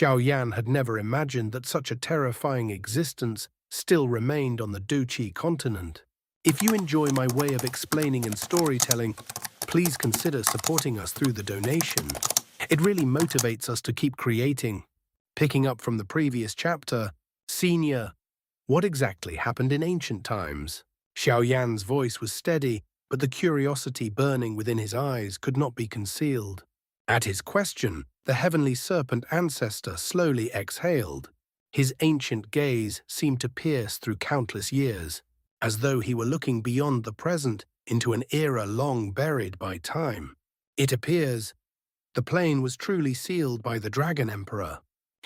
Xiaoyan had never imagined that such a terrifying existence still remained on the Duqi continent. If you enjoy my way of explaining and storytelling, please consider supporting us through the donation. It really motivates us to keep creating. Picking up from the previous chapter, Senior, what exactly happened in ancient times? Xiaoyan's voice was steady, but the curiosity burning within his eyes could not be concealed. At his question, the heavenly serpent ancestor slowly exhaled. His ancient gaze seemed to pierce through countless years, as though he were looking beyond the present into an era long buried by time. It appears the plane was truly sealed by the Dragon Emperor.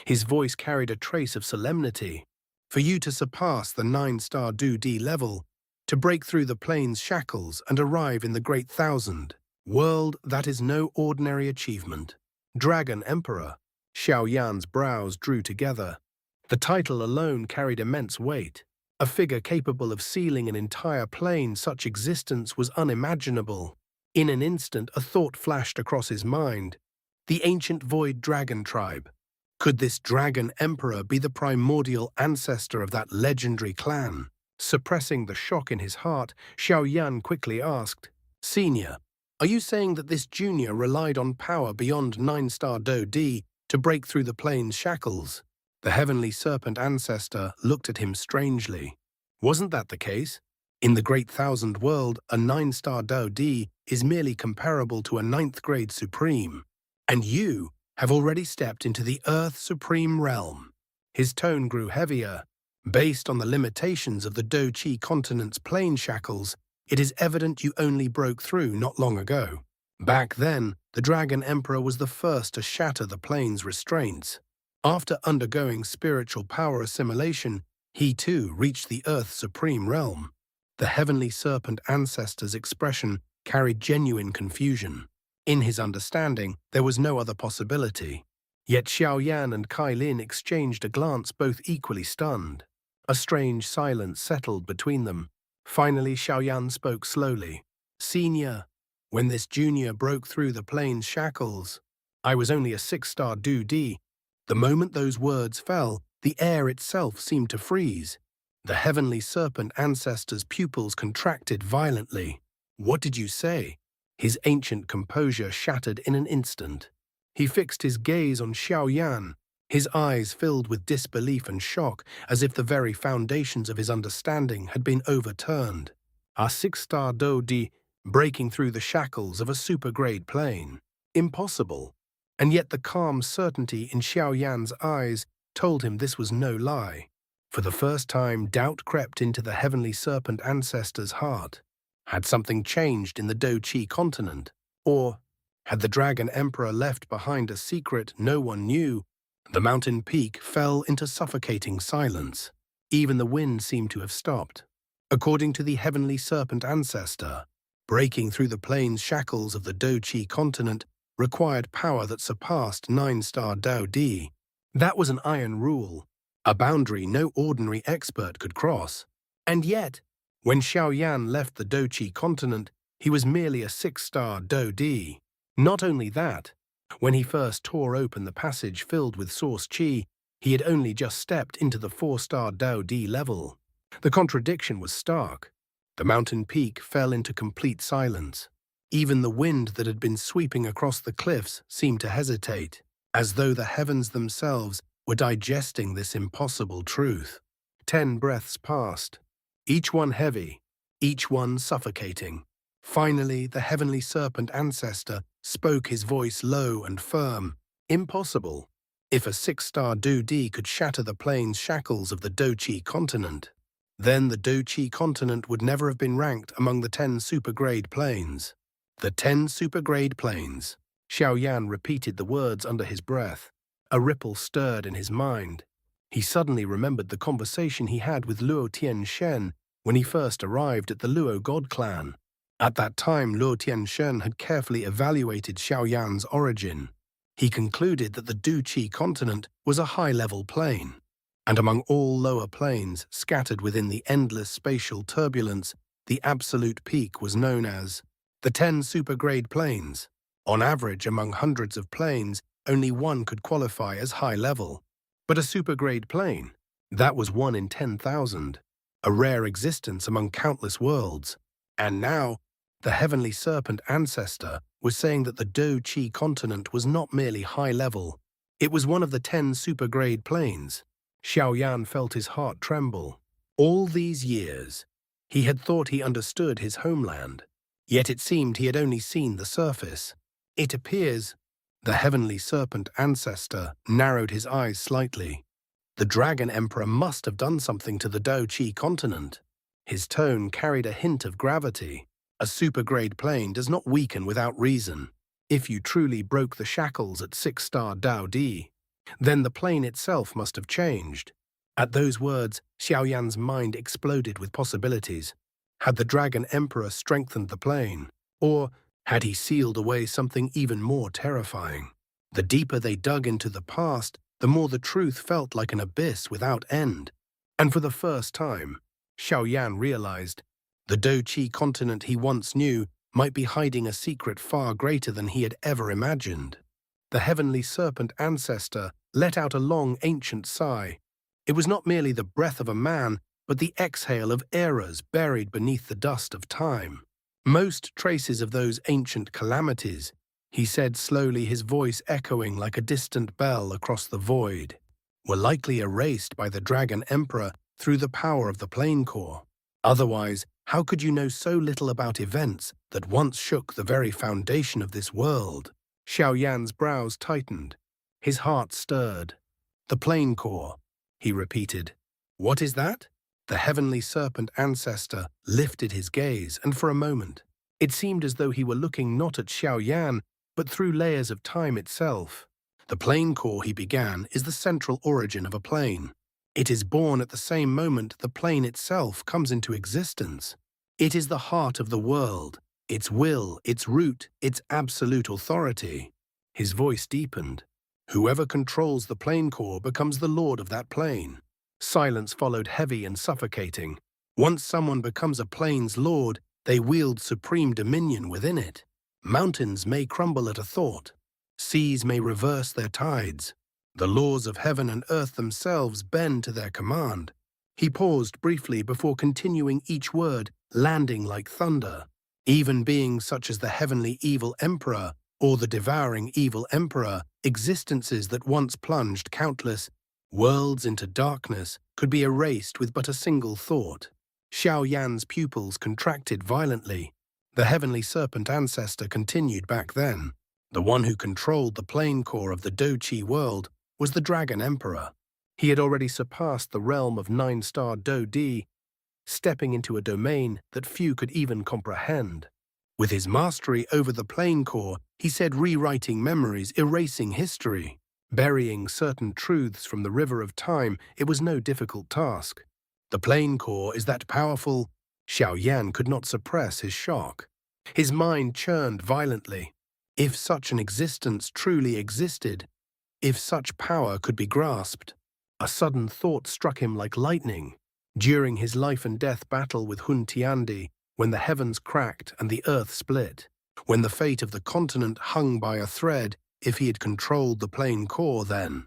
His voice carried a trace of solemnity. For you to surpass the 9-star Do-D level, to break through the plane's shackles and arrive in the Great Thousand World, that is no ordinary achievement. Dragon Emperor. Xiaoyan's brows drew together. The title alone carried immense weight. A figure capable of sealing an entire plane such existence was unimaginable. In an instant, a thought flashed across his mind. The ancient Void Dragon tribe. Could this Dragon Emperor be the primordial ancestor of that legendary clan? Suppressing the shock in his heart, Xiaoyan quickly asked, Senior, are you saying that this junior relied on power beyond 9-star Do-D to break through the plane's shackles? The heavenly serpent ancestor looked at him strangely. Wasn't that the case? In the Great Thousand World, a 9-star Do-D is merely comparable to a 9th grade Supreme. And you have already stepped into the Earth Supreme realm. His tone grew heavier. Based on the limitations of the Do-Chi continent's plane shackles, it is evident you only broke through not long ago. Back then, the Dragon Emperor was the first to shatter the plane's restraints. After undergoing spiritual power assimilation, he too reached the Earth Supreme realm. The heavenly serpent ancestor's expression carried genuine confusion. In his understanding, there was no other possibility. Yet Xiaoyan and Kai Lin exchanged a glance, both equally stunned. A strange silence settled between them. Finally, Xiaoyan spoke slowly. Senior, when this junior broke through the plane's shackles, I was only a 6-star Do-D. The moment those words fell, the air itself seemed to freeze. The heavenly serpent ancestor's pupils contracted violently. What did you say? His ancient composure shattered in an instant. He fixed his gaze on Xiaoyan, his eyes filled with disbelief and shock, as if the very foundations of his understanding had been overturned. A 6-star Do-D breaking through the shackles of a super-grade plane. Impossible. And yet the calm certainty in Xiaoyan's eyes told him this was no lie. For the first time, doubt crept into the heavenly serpent ancestor's heart. Had something changed in the Do-Chi continent? Or had the Dragon Emperor left behind a secret no one knew? The mountain peak fell into suffocating silence. Even the wind seemed to have stopped. According to the heavenly serpent ancestor, breaking through the plane's shackles of the Do-Chi continent required power that surpassed 9-star Do-D. That was an iron rule, a boundary no ordinary expert could cross. And yet, when Xiaoyan left the Do-Chi continent, he was merely a 6-star Do-D. Not only that, when he first tore open the passage filled with source chi, he had only just stepped into the 4-star Do-D level. The contradiction was stark. The mountain peak fell into complete silence. Even the wind that had been sweeping across the cliffs seemed to hesitate, as though the heavens themselves were digesting this impossible truth. 10 breaths passed, each one heavy, each one suffocating. Finally, the heavenly serpent ancestor spoke, his voice low and firm. Impossible. If a 6-star Do-D could shatter the plane's shackles of the Do-Chi continent, then the Do-Chi continent would never have been ranked among the 10 supergrade planes. The 10 supergrade planes. Xiaoyan repeated the words under his breath. A ripple stirred in his mind. He suddenly remembered the conversation he had with Luo Tianxuan when he first arrived at the Luo God clan. At that time, Luo Tianxuan had carefully evaluated Xiaoyan's origin. He concluded that the Do-Chi continent was a high-level plane, and among all lower planes scattered within the endless spatial turbulence, the absolute peak was known as the 10 supergrade planes. On average, among hundreds of planes, only one could qualify as high level. But a supergrade plane, that was 1 in 10,000, a rare existence among countless worlds. And now, the heavenly serpent ancestor was saying that the Do Chi continent was not merely high level, it was one of the 10 supergrade planes. Xiaoyan felt his heart tremble. All these years, he had thought he understood his homeland, yet it seemed he had only seen the surface. It appears, the heavenly serpent ancestor narrowed his eyes slightly. The Dragon Emperor must have done something to the Do Chi continent. His tone carried a hint of gravity. A supergrade plane does not weaken without reason. If you truly broke the shackles at 6-star Dao Di, then the plane itself must have changed. At those words, Xiaoyan's mind exploded with possibilities. Had the Dragon Emperor strengthened the plane? Or had he sealed away something even more terrifying? The deeper they dug into the past, the more the truth felt like an abyss without end. And for the first time, Xiaoyan realized the Do Chi continent he once knew might be hiding a secret far greater than he had ever imagined. The heavenly serpent ancestor let out a long, ancient sigh. It was not merely the breath of a man, but the exhale of eras buried beneath the dust of time. Most traces of those ancient calamities, he said slowly, his voice echoing like a distant bell across the void, were likely erased by the Dragon Emperor through the power of the plane core. Otherwise, how could you know so little about events that once shook the very foundation of this world? Xiaoyan's brows tightened. His heart stirred. The plane core, he repeated. What is that? The heavenly serpent ancestor lifted his gaze, and for a moment, it seemed as though he were looking not at Xiaoyan, but through layers of time itself. The plane core, he began, is the central origin of a plane. It is born at the same moment the plane itself comes into existence. It is the heart of the world, its will, its root, its absolute authority. His voice deepened. Whoever controls the plane core becomes the lord of that plane. Silence followed, heavy and suffocating. Once someone becomes a plane's lord, they wield supreme dominion within it. Mountains may crumble at a thought. Seas may reverse their tides. The laws of heaven and earth themselves bend to their command. He paused briefly before continuing, each word landing like thunder. Even beings such as the heavenly evil emperor or the devouring evil emperor, existences that once plunged countless worlds into darkness, could be erased with but a single thought. Xiaoyan's pupils contracted violently. The heavenly serpent ancestor continued back then. The one who controlled the plane core of the Do Chi world was the Dragon Emperor. He had already surpassed the realm of 9-star Do Di, stepping into a domain that few could even comprehend. With his mastery over the plane core, he said, rewriting memories, erasing history, burying certain truths from the river of time, it was no difficult task. The plane core is that powerful. Xiaoyan could not suppress his shock. His mind churned violently. If such an existence truly existed, if such power could be grasped, a sudden thought struck him like lightning. During his life-and-death battle with Hun Tiandi, when the heavens cracked and the earth split, when the fate of the continent hung by a thread, if he had controlled the plane core then,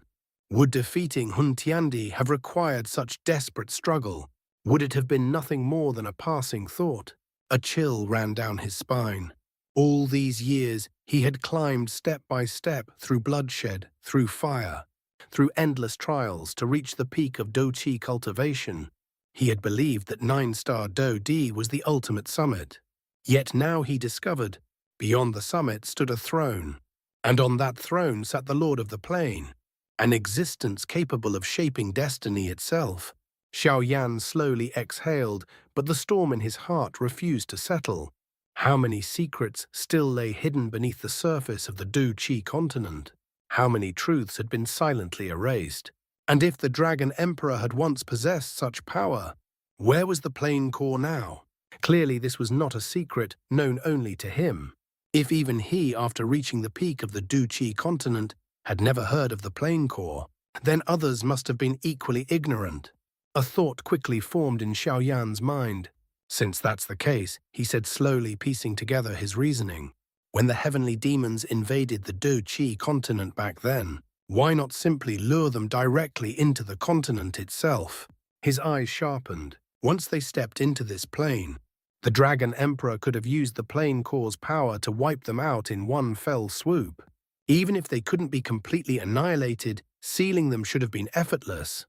would defeating Hun Tiandi have required such desperate struggle? Would it have been nothing more than a passing thought? A chill ran down his spine. All these years, he had climbed step by step through bloodshed, through fire, through endless trials to reach the peak of Do Chi cultivation. He had believed that 9-star Do Di was the ultimate summit. Yet now he discovered, beyond the summit stood a throne, and on that throne sat the Lord of the Plane, an existence capable of shaping destiny itself. Xiaoyan slowly exhaled, but the storm in his heart refused to settle. How many secrets still lay hidden beneath the surface of the Do Chi continent? How many truths had been silently erased? And if the Dragon Emperor had once possessed such power, where was the plane core now? Clearly this was not a secret known only to him. If even he, after reaching the peak of the Do Chi continent, had never heard of the plane core, then others must have been equally ignorant. A thought quickly formed in Xiaoyan's mind. Since that's the case, he said slowly, piecing together his reasoning, When the heavenly demons invaded the Do-Chi continent back then, why not simply lure them directly into the continent itself? His eyes sharpened. Once they stepped into this plane, the Dragon Emperor could have used the plane core's power to wipe them out in one fell swoop. Even if they couldn't be completely annihilated, sealing them should have been effortless.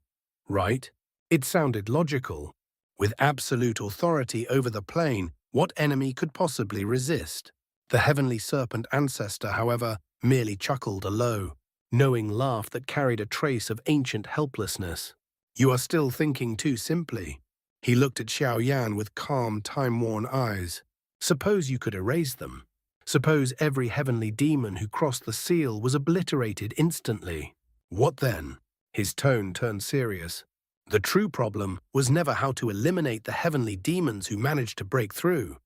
Right? It sounded logical. With absolute authority over the plane, what enemy could possibly resist? The heavenly serpent ancestor, however, merely chuckled a low, knowing laugh that carried a trace of ancient helplessness. You are still thinking too simply. He looked at Xiaoyan with calm, time-worn eyes. Suppose you could erase them. Suppose every heavenly demon who crossed the seal was obliterated instantly. What then? His tone turned serious. The true problem was never how to eliminate the heavenly demons who managed to break through.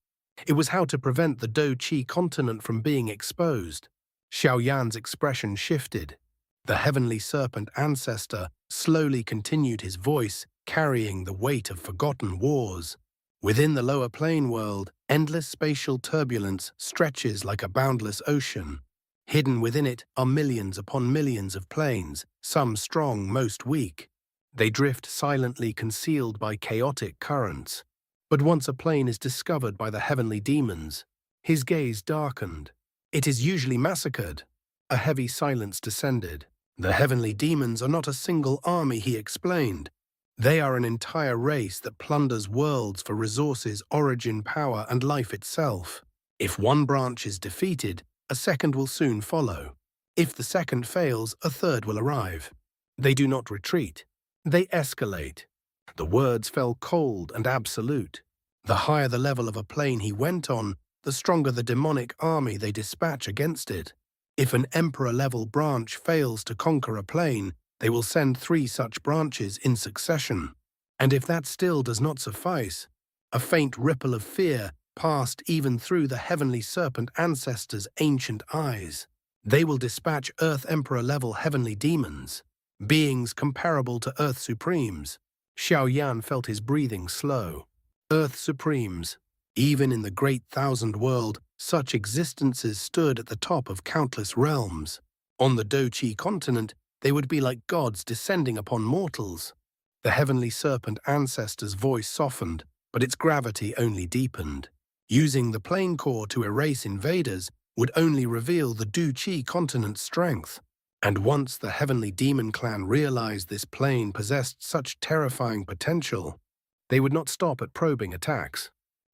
It was how to prevent the Do-Chi continent from being exposed. Xiaoyan's expression shifted. The heavenly serpent ancestor slowly continued, his voice carrying the weight of forgotten wars. Within the lower plane world, endless spatial turbulence stretches like a boundless ocean. Hidden within it are millions upon millions of planes, some strong, most weak. They drift silently, concealed by chaotic currents. But once a plane is discovered by the heavenly demons, his gaze darkened. It is usually massacred. A heavy silence descended. The heavenly demons are not a single army, he explained. They are an entire race that plunders worlds for resources, origin, power, and life itself. If one branch is defeated, a second will soon follow. If the second fails, a third will arrive. They do not retreat. They escalate. The words fell cold and absolute. The higher the level of a plane he went on, the stronger the demonic army they dispatch against it. If an emperor-level branch fails to conquer a plane, they will send 3 such branches in succession. And if that still does not suffice, a faint ripple of fear passed even through the heavenly serpent ancestor's ancient eyes. They will dispatch Earth Emperor-level heavenly demons, beings comparable to Earth Supremes. Xiaoyan felt his breathing slow. Earth Supremes. Even in the great thousand world, such existences stood at the top of countless realms. On the Do-Chi continent, they would be like gods descending upon mortals. The heavenly serpent ancestor's voice softened, but its gravity only deepened. Using the plane core to erase invaders would only reveal the Do-Chi continent's strength. And once the heavenly demon clan realized this plane possessed such terrifying potential, they would not stop at probing attacks.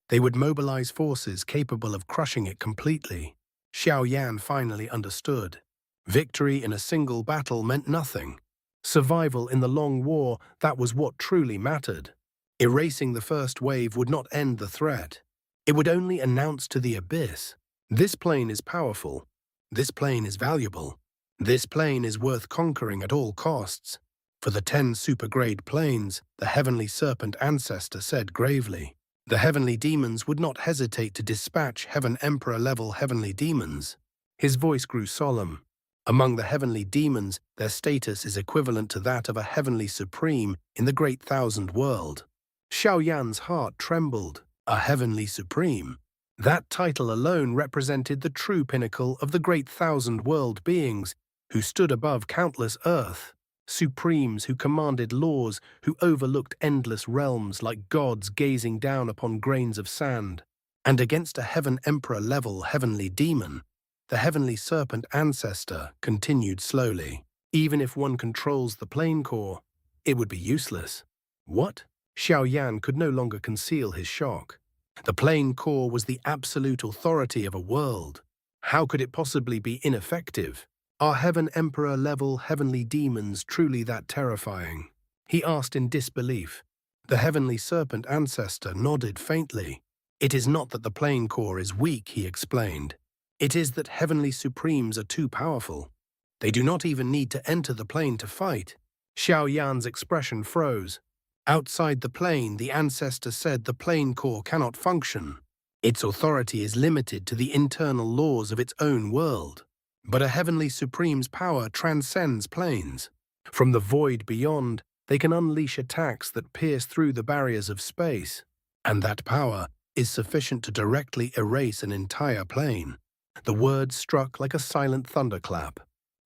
They would mobilize forces capable of crushing it completely. Xiaoyan finally understood. Victory in a single battle meant nothing. Survival in the long war, that was what truly mattered. Erasing the first wave would not end the threat. It would only announce to the abyss, this plane is powerful. This plane is valuable. This plane is worth conquering at all costs. For the 10 supergrade planes, the heavenly serpent ancestor said gravely. The heavenly demons would not hesitate to dispatch Heaven Emperor-level heavenly demons. His voice grew solemn. Among the heavenly demons, their status is equivalent to that of a heavenly supreme in the great thousand world. Xiaoyan's heart trembled. A heavenly supreme. That title alone represented the true pinnacle of the great thousand world beings who stood above countless Earth. Supremes who commanded laws, who overlooked endless realms like gods gazing down upon grains of sand. And against a Heaven Emperor-level heavenly demon, the heavenly serpent ancestor continued slowly. Even if one controls the plane core, it would be useless. What? Xiaoyan could no longer conceal his shock. The plane core was the absolute authority of a world. How could it possibly be ineffective? Are Heaven Emperor-level heavenly demons truly that terrifying? He asked in disbelief. The heavenly serpent ancestor nodded faintly. It is not that the plane core is weak, he explained. It is that heavenly supremes are too powerful. They do not even need to enter the plane to fight. Xiaoyan's expression froze. Outside the plane, the ancestor said the plane core cannot function. Its authority is limited to the internal laws of its own world. But a heavenly supreme's power transcends planes. From the void beyond, they can unleash attacks that pierce through the barriers of space. And that power is sufficient to directly erase an entire plane. The words struck like a silent thunderclap.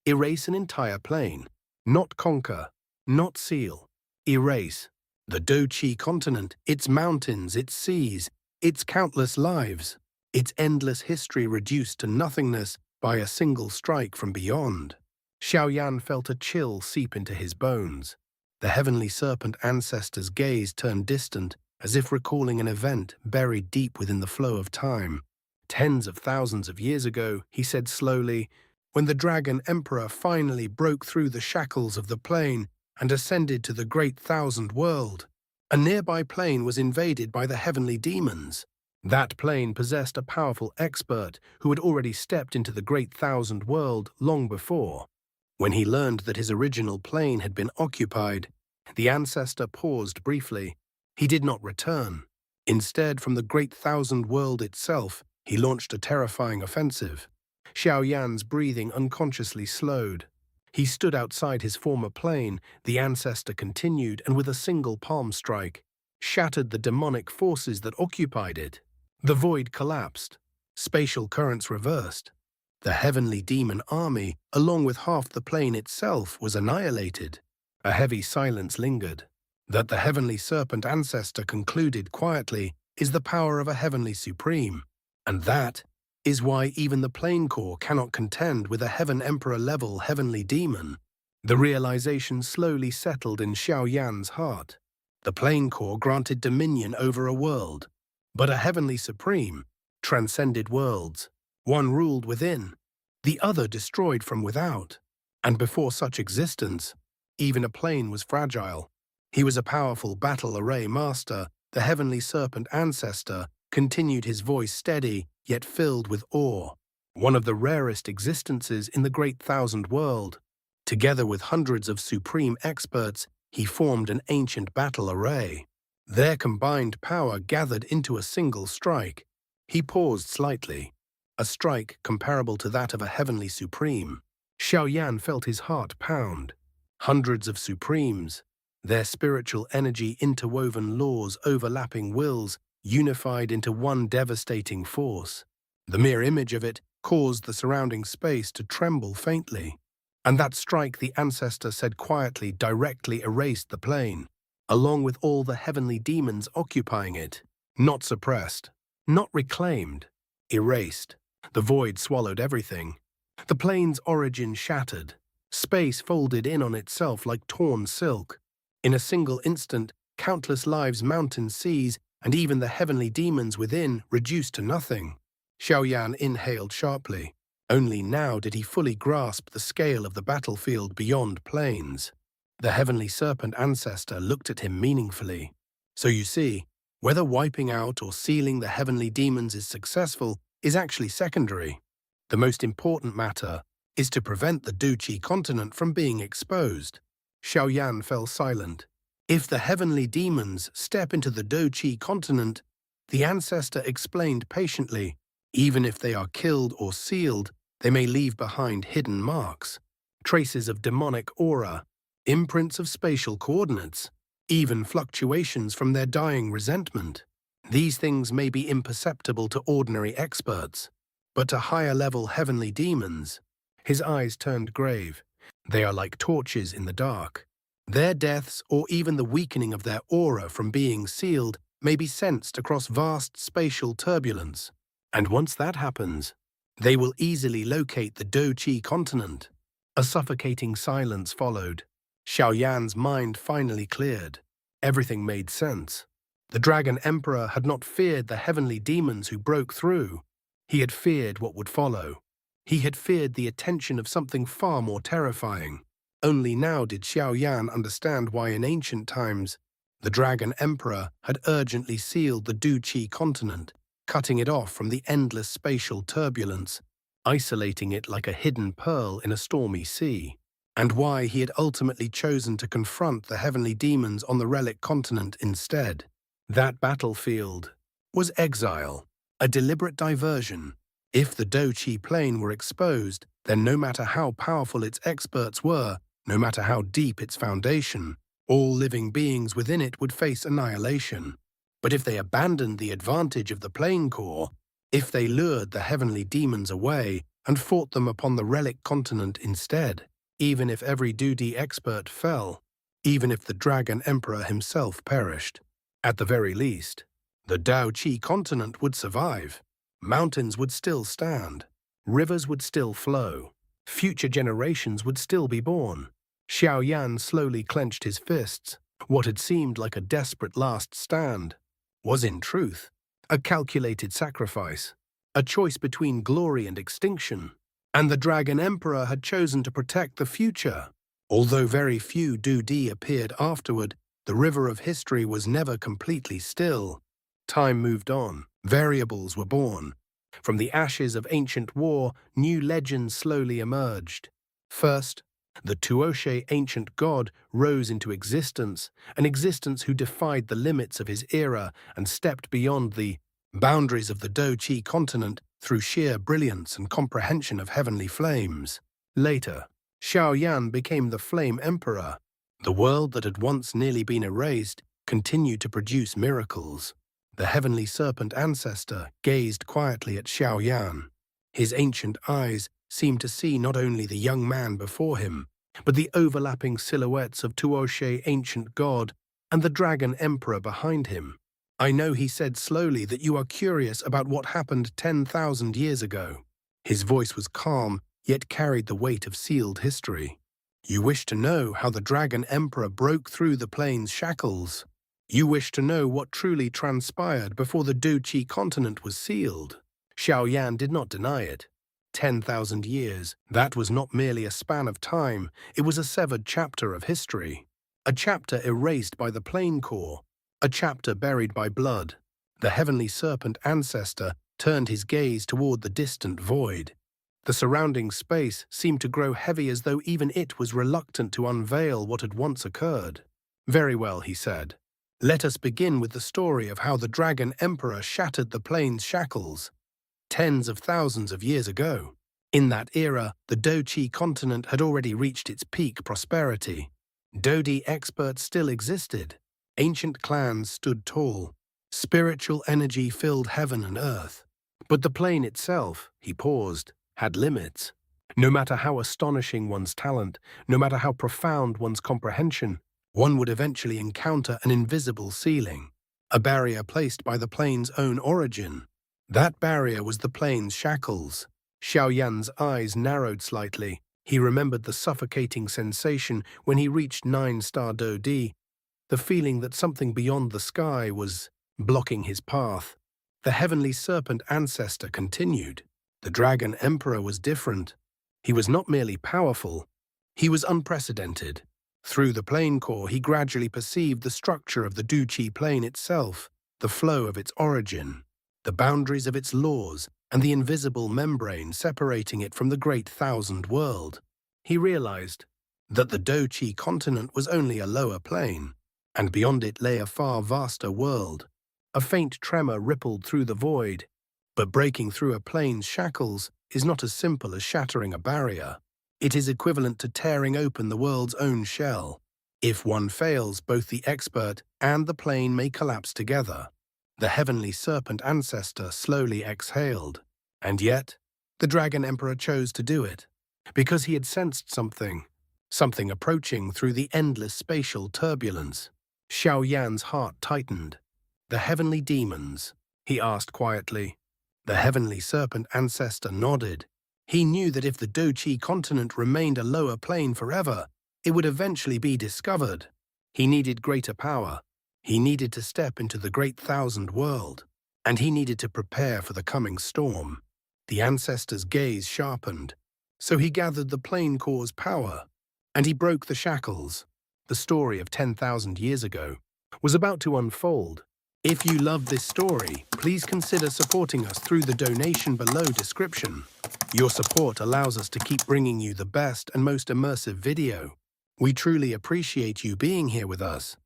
Erase an entire plane. Not conquer. Not seal. Erase. The Do-Chi continent, its mountains, its seas, its countless lives, its endless history reduced to nothingness by a single strike from beyond. Xiaoyan felt a chill seep into his bones. The heavenly serpent ancestor's gaze turned distant, as if recalling an event buried deep within the flow of time. Tens of thousands of years ago, he said slowly, when the dragon emperor finally broke through the shackles of the plane and ascended to the great thousand world, a nearby plane was invaded by the heavenly demons. That plane possessed a powerful expert who had already stepped into the great thousand world long before. When he learned that his original plane had been occupied, the ancestor paused briefly. He did not return. Instead, from the great thousand world itself, he launched a terrifying offensive. Xiaoyan's breathing unconsciously slowed. He stood outside his former plane, the ancestor continued, and with a single palm strike, shattered the demonic forces that occupied it. The void collapsed. Spatial currents reversed. The heavenly demon army, along with half the plane itself, was annihilated. A heavy silence lingered. That the heavenly serpent ancestor concluded quietly is the power of a heavenly supreme. And that is why even the plane core cannot contend with a heaven emperor-level heavenly demon. The realization slowly settled in Xiaoyan's heart. The plane core granted dominion over a world, but a heavenly supreme transcended worlds. One ruled within, the other destroyed from without. And before such existence, even a plane was fragile. He was a powerful battle array master. The heavenly serpent ancestor continued, his voice steady, yet filled with awe. One of the rarest existences in the great thousand world. Together with hundreds of supreme experts, he formed an ancient battle array. Their combined power gathered into a single strike. He paused slightly. A strike comparable to that of a heavenly supreme. Xiaoyan felt his heart pound. Hundreds of supremes, their spiritual energy interwoven laws, overlapping wills, unified into one devastating force. The mere image of it caused the surrounding space to tremble faintly. And that strike, the ancestor said quietly, directly erased the plane, along with all the heavenly demons occupying it. Not suppressed, not reclaimed, erased. The void swallowed everything. The plane's origin shattered. Space folded in on itself like torn silk. In a single instant, countless lives, mountains, seas, and even the heavenly demons within reduced to nothing. Xiaoyan inhaled sharply. Only now did he fully grasp the scale of the battlefield beyond planes. The heavenly serpent ancestor looked at him meaningfully. So you see, whether wiping out or sealing the heavenly demons is successful is actually secondary. The most important matter is to prevent the Do-Chi continent from being exposed. Xiaoyan fell silent. If the heavenly demons step into the Do-Chi continent, the ancestor explained patiently, even if they are killed or sealed, they may leave behind hidden marks, traces of demonic aura, imprints of spatial coordinates, even fluctuations from their dying resentment. These things may be imperceptible to ordinary experts, but to higher-level heavenly demons, his eyes turned grave. They are like torches in the dark. Their deaths, or even the weakening of their aura from being sealed, may be sensed across vast spatial turbulence. And once that happens, they will easily locate the Do-Chi continent. A suffocating silence followed. Xiaoyan's mind finally cleared. Everything made sense. The Dragon Emperor had not feared the heavenly demons who broke through. He had feared what would follow. He had feared the attention of something far more terrifying. Only now did Xiaoyan understand why in ancient times the Dragon Emperor had urgently sealed the Do-Chi continent, cutting it off from the endless spatial turbulence, isolating it like a hidden pearl in a stormy sea, and why he had ultimately chosen to confront the heavenly demons on the relic continent instead. That battlefield was exile, a deliberate diversion. If the Do-Chi plane were exposed, then no matter how powerful its experts were, no matter how deep its foundation, all living beings within it would face annihilation. But if they abandoned the advantage of the plane core, If they lured the heavenly demons away and fought them upon the relic continent instead, even if every Dudi expert fell, even if the Dragon Emperor himself perished, at the very least, the Dao Qi continent would survive. Mountains would still stand. Rivers would still flow. Future generations would still be born. Xiaoyan slowly clenched his fists. What had seemed like a desperate last stand was, in truth, a calculated sacrifice, a choice between glory and extinction. And the Dragon Emperor had chosen to protect the future. Although very few Dudi appeared afterward, the river of history was never completely still. Time moved on. Variables were born. From the ashes of ancient war, new legends slowly emerged. First, the Tuoshe ancient god rose into existence, an existence who defied the limits of his era and stepped beyond the boundaries of the Dou Qi continent through sheer brilliance and comprehension of heavenly flames. Later, Xiaoyan became the Flame Emperor. The world that had once nearly been erased continued to produce miracles. The heavenly serpent ancestor gazed quietly at Xiaoyan. His ancient eyes seemed to see not only the young man before him, but the overlapping silhouettes of Tuoshe ancient god and the Dragon Emperor behind him. "I know," he said slowly, "that you are curious about what happened 10,000 years ago." His voice was calm, yet carried the weight of sealed history. "You wish to know how the Dragon Emperor broke through the plane's shackles. You wish to know what truly transpired before the Dou Qi continent was sealed." Xiaoyan did not deny it. 10,000 years, that was not merely a span of time, it was a severed chapter of history. A chapter erased by the plane core, a chapter buried by blood. The heavenly serpent ancestor turned his gaze toward the distant void. The surrounding space seemed to grow heavy, as though even it was reluctant to unveil what had once occurred. "Very well," he said. "Let us begin with the story of how the Dragon Emperor shattered the plane's shackles. Tens of thousands of years ago. In that era, the Dou Qi continent had already reached its peak prosperity. Dodi experts still existed. Ancient clans stood tall. Spiritual energy filled heaven and earth. But the plane itself," he paused, "had limits. No matter how astonishing one's talent, no matter how profound one's comprehension, one would eventually encounter an invisible ceiling, a barrier placed by the plane's own origin. That barrier was the plane's shackles." Xiaoyan's eyes narrowed slightly. He remembered the suffocating sensation when he reached 9-star Dodi, the feeling that something beyond the sky was blocking his path. The heavenly serpent ancestor continued. The Dragon Emperor was different. He was not merely powerful, he was unprecedented. Through the plane core, he gradually perceived the structure of the Dou Qi plane itself, the flow of its origin, the boundaries of its laws, and the invisible membrane separating it from the great thousand world. He realized that the Dou Qi continent was only a lower plane, and beyond it lay a far vaster world. A faint tremor rippled through the void, but breaking through a plane's shackles is not as simple as shattering a barrier. It is equivalent to tearing open the world's own shell. If one fails, both the expert and the plane may collapse together. The heavenly serpent ancestor slowly exhaled. And yet, the Dragon Emperor chose to do it, because he had sensed something approaching through the endless spatial turbulence. Xiaoyan's heart tightened. "The heavenly demons?" he asked quietly. The heavenly serpent ancestor nodded. He knew that if the Dou Qi continent remained a lower plane forever, it would eventually be discovered. He needed greater power. He needed to step into the great thousand world, and he needed to prepare for the coming storm. The ancestor's gaze sharpened, so he gathered the plane core's power, and he broke the shackles. The story of 10,000 years ago was about to unfold. If you love this story, please consider supporting us through the donation below description. Your support allows us to keep bringing you the best and most immersive video. We truly appreciate you being here with us.